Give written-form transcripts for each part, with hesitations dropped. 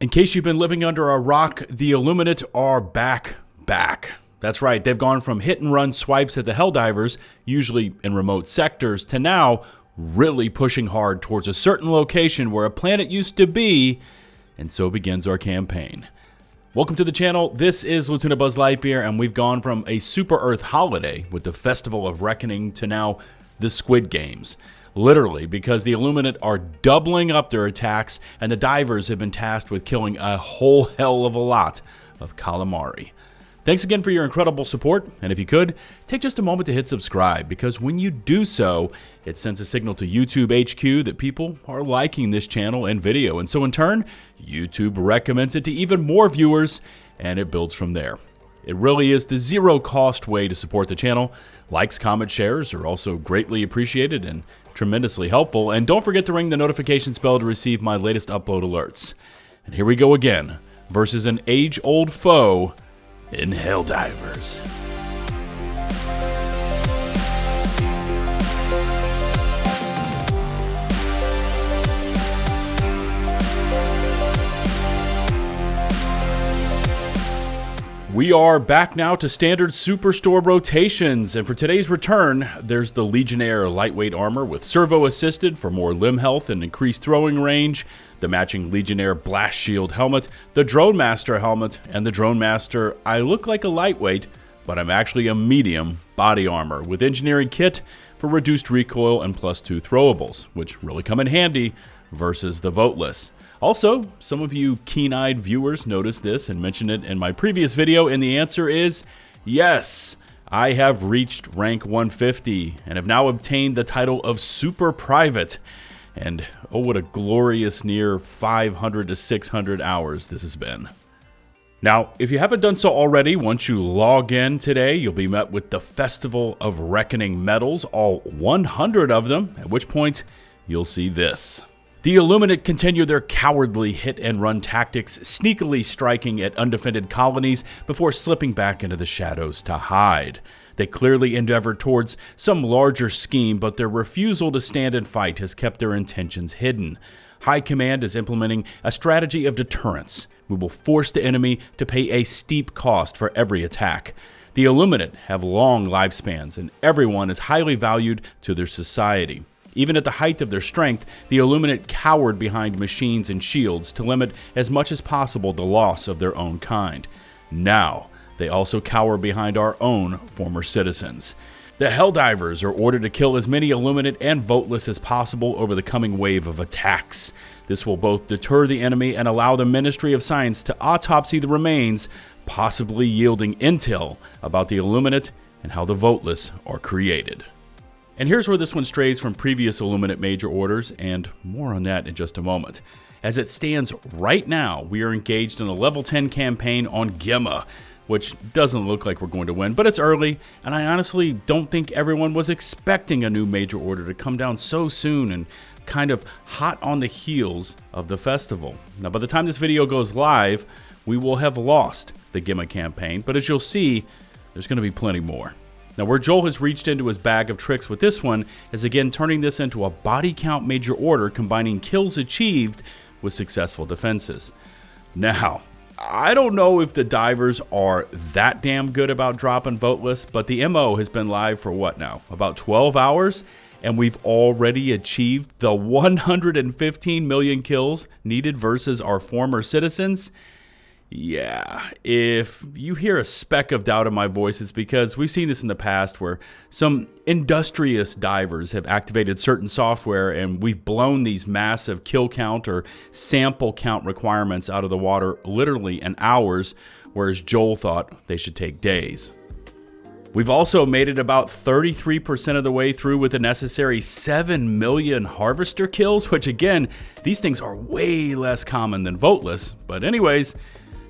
In case you've been living under a rock, the Illuminate are back. That's right, they've gone from hit-and-run swipes at the Helldivers, usually in remote sectors, to now really pushing hard towards a certain location where a planet used to be, and so begins our campaign. Welcome to the channel, this is LtBuzzLitebeer, and we've gone from a Super Earth holiday with the Festival of Reckoning to now the Squid Games. Literally, because the Illuminate are doubling up their attacks, and the divers have been tasked with killing a whole hell of a lot of calamari. Thanks again for your incredible support, and if you could, take just a moment to hit subscribe, because when you do so, it sends a signal to YouTube HQ that people are liking this channel and video, and so in turn, YouTube recommends it to even more viewers, and it builds from there. It really is the zero-cost way to support the channel. Likes, comments, shares are also greatly appreciated and tremendously helpful, and don't forget to ring the notifications bell to receive my latest upload alerts. And here we go again, versus an age-old foe in Helldivers. We are back now to standard Superstore rotations, and for today's return, there's the Legionnaire lightweight armor with servo-assisted for more limb health and increased throwing range, the matching Legionnaire blast shield helmet, the Drone Master helmet, and the Drone Master I look like a lightweight, but I'm actually a medium body armor with engineering kit for reduced recoil and +2 throwables, which really come in handy versus the voteless. Also, some of you keen-eyed viewers noticed this and mentioned it in my previous video, and the answer is yes, I have reached rank 150 and have now obtained the title of Super Private. And oh, what a glorious near 500 to 600 hours this has been. Now, if you haven't done so already, once you log in today, you'll be met with the Festival of Reckoning medals, all 100 of them, at which point you'll see this. The Illuminate continue their cowardly hit-and-run tactics, sneakily striking at undefended colonies before slipping back into the shadows to hide. They clearly endeavor towards some larger scheme, but their refusal to stand and fight has kept their intentions hidden. High Command is implementing a strategy of deterrence. We will force the enemy to pay a steep cost for every attack. The Illuminate have long lifespans, and everyone is highly valued to their society. Even at the height of their strength, the Illuminate cowered behind machines and shields to limit as much as possible the loss of their own kind. Now, they also cower behind our own former citizens. The Helldivers are ordered to kill as many Illuminate and voteless as possible over the coming wave of attacks. This will both deter the enemy and allow the Ministry of Science to autopsy the remains, possibly yielding intel about the Illuminate and how the voteless are created. And here's where this one strays from previous Illuminate major orders, and more on that in just a moment. As it stands right now, we are engaged in a level 10 campaign on Gemma, which doesn't look like we're going to win, but it's early, and I honestly don't think everyone was expecting a new major order to come down so soon and kind of hot on the heels of the festival. Now, by the time this video goes live, we will have lost the Gemma campaign, but as you'll see, there's going to be plenty more. Now, where Joel has reached into his bag of tricks with this one is again turning this into a body count major order, combining kills achieved with successful defenses. Now, I don't know if the divers are that damn good about dropping voteless, but the MO has been live for what now? About 12 hours? And we've already achieved the 115 million kills needed versus our former citizens? Yeah, if you hear a speck of doubt in my voice, it's because we've seen this in the past where some industrious divers have activated certain software and we've blown these massive kill count or sample count requirements out of the water literally in hours, whereas Joel thought they should take days. We've also made it about 33% of the way through with the necessary 7 million harvester kills, which again, these things are way less common than voteless, but anyways,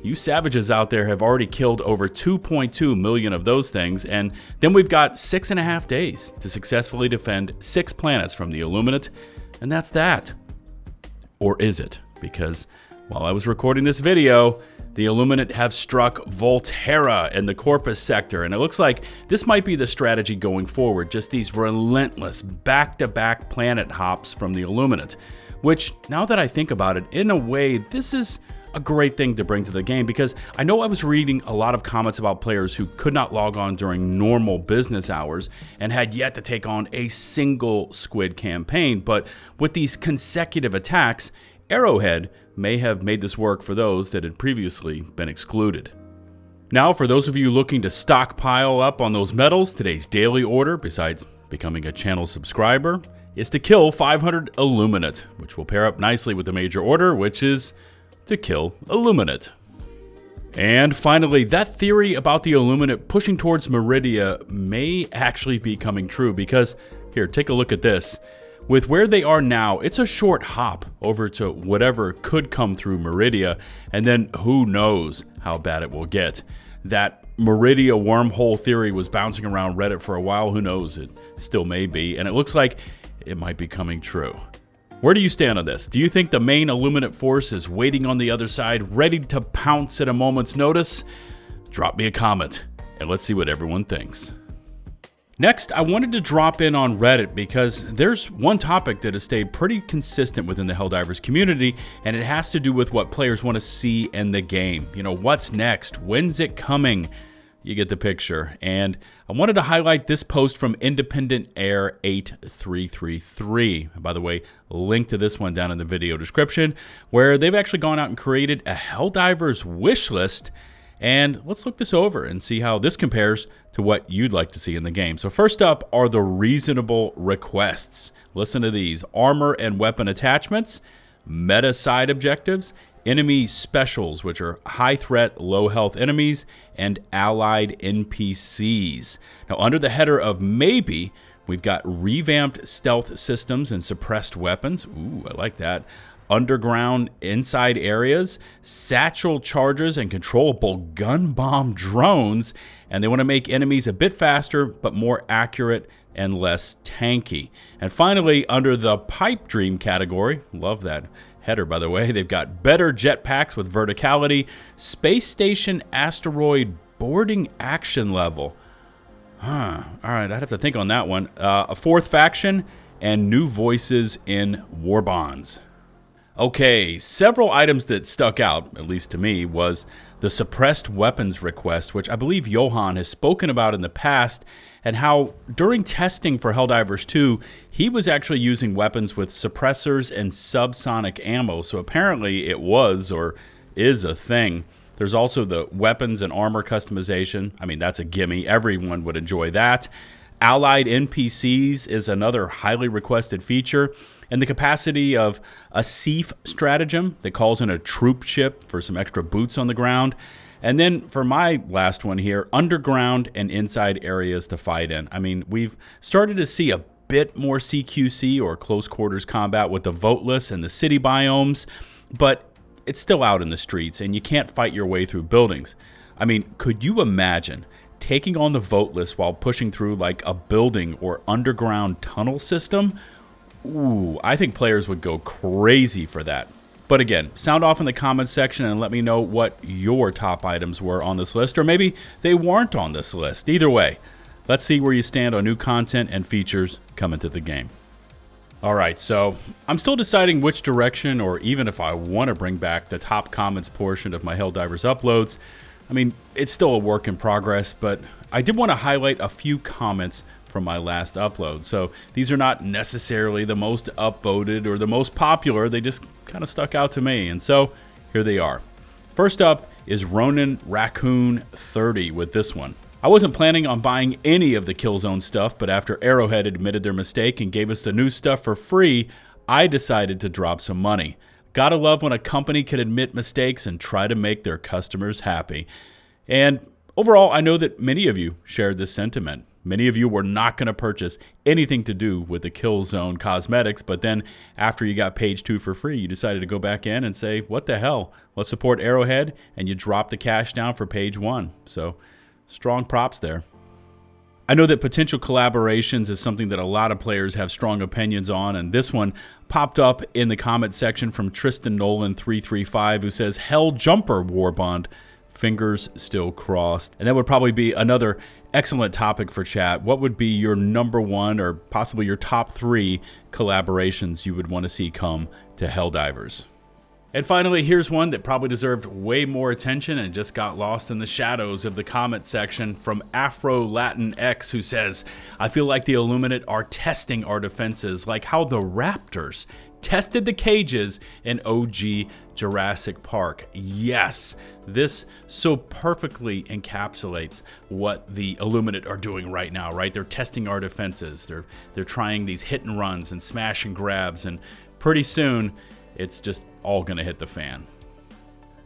you savages out there have already killed over 2.2 million of those things, and then we've got 6.5 days to successfully defend 6 planets from the Illuminate, and that's that. Or is it? Because while I was recording this video, the Illuminate have struck Volterra in the Corpus sector, and it looks like this might be the strategy going forward, just these relentless back-to-back planet hops from the Illuminate. Which, now that I think about it, in a way, this is a great thing to bring to the game, because I know I was reading a lot of comments about players who could not log on during normal business hours and had yet to take on a single squid campaign, but with these consecutive attacks, Arrowhead may have made this work for those that had previously been excluded. Now, for those of you looking to stockpile up on those medals, today's daily order, besides becoming a channel subscriber, is to kill 500 Illuminate, which will pair up nicely with the major order, which is to kill Illuminate. And finally, that theory about the Illuminate pushing towards Meridia may actually be coming true, because, here, take a look at this. With where they are now, it's a short hop over to whatever could come through Meridia, and then who knows how bad it will get. That Meridia Worm Hole theory was bouncing around Reddit for a while. Who knows? It still may be, and it looks like it might be coming true. Where do you stand on this? Do you think the main Illuminate force is waiting on the other side, ready to pounce at a moment's notice? Drop me a comment, and let's see what everyone thinks. Next, I wanted to drop in on Reddit because there's one topic that has stayed pretty consistent within the Helldivers community, and it has to do with what players want to see in the game. You know, what's next? When's it coming? You get the picture. And I wanted to highlight this post from Independent Air 8333. By the way, link to this one down in the video description, where they've actually gone out and created a Helldivers wish list. And let's look this over and see how this compares to what you'd like to see in the game. So first up are the reasonable requests. Listen to these: armor and weapon attachments, meta side objectives, enemy specials, which are high threat, low health enemies, and allied NPCs. Now, under the header of maybe, we've got revamped stealth systems and suppressed weapons. Ooh, I like that. Underground inside areas, satchel charges, and controllable gun bomb drones. And they want to make enemies a bit faster, but more accurate and less tanky. And finally, under the pipe dream category, love that header, by the way, they've got better jetpacks with verticality, space station asteroid boarding action level. All right, I'd have to think on that one. A fourth faction, and new voices in war bonds. Okay, several items that stuck out, at least to me, was the suppressed weapons request, which I believe Johan has spoken about in the past, and how during testing for Helldivers 2, he was actually using weapons with suppressors and subsonic ammo, so apparently it was or is a thing. There's also the weapons and armor customization. I mean, that's a gimme. Everyone would enjoy that. Allied NPCs is another highly requested feature, and the capacity of a SEAF stratagem that calls in a troop ship for some extra boots on the ground. And then for my last one here, underground and inside areas to fight in. I mean, we've started to see a bit more CQC or close quarters combat with the voteless and the city biomes, but it's still out in the streets and you can't fight your way through buildings. I mean, could you imagine taking on the voteless while pushing through like a building or underground tunnel system? Ooh, I think players would go crazy for that. But again, sound off in the comments section and let me know what your top items were on this list, or maybe they weren't on this list. Either way, let's see where you stand on new content and features coming to the game. All right, so I'm still deciding which direction, or even if I want to bring back the top comments portion of my Helldivers uploads. I mean, it's still a work in progress, but I did want to highlight a few comments from my last upload. So these are not necessarily the most upvoted or the most popular, they just kind of stuck out to me, and so here they are. First up is Ronin Raccoon 30 with this one. I wasn't planning on buying any of the Killzone stuff, but after Arrowhead admitted their mistake and gave us the new stuff for free, I decided to drop some money. Gotta love when a company can admit mistakes and try to make their customers happy. And overall, I know that many of you shared this sentiment. Many of you were not going to purchase anything to do with the Killzone cosmetics, but then after you got page 2 for free, you decided to go back in and say, what the hell, let's support Arrowhead, and you dropped the cash down for page 1. So strong props there. I know that potential collaborations is something that a lot of players have strong opinions on, and this one popped up in the comment section from Tristan Nolan 335, who says, Hell Jumper Warbond, fingers still crossed. And that would probably be another excellent topic for chat. What would be your number 1 or possibly your top 3 collaborations you would want to see come to Helldivers? And finally, here's one that probably deserved way more attention and just got lost in the shadows of the comment section from Afro-Latin-X, who says, I feel like the Illuminate are testing our defenses, like how the Raptors tested the cages in OG Jurassic Park. Yes, this so perfectly encapsulates what the Illuminate are doing right now, right? They're testing our defenses. They're trying these hit and runs and smash and grabs, and pretty soon it's just all gonna hit the fan.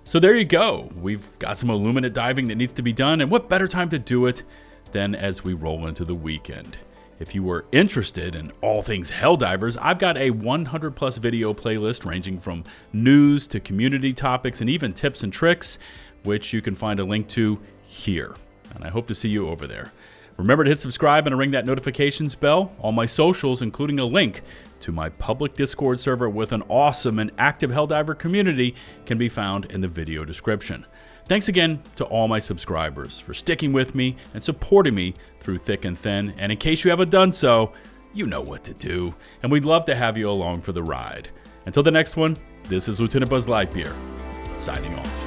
So there you go. We've got some Illuminate diving that needs to be done, and what better time to do it than as we roll into the weekend. If you were interested in all things Helldivers, I've got a 100+ video playlist ranging from news to community topics and even tips and tricks, which you can find a link to here. And I hope to see you over there. Remember to hit subscribe and to ring that notifications bell. All my socials, including a link to my public Discord server with an awesome and active Helldiver community, can be found in the video description. Thanks again to all my subscribers for sticking with me and supporting me through thick and thin. And in case you haven't done so, you know what to do. And we'd love to have you along for the ride. Until the next one, this is LtBuzzLitebeer, signing off.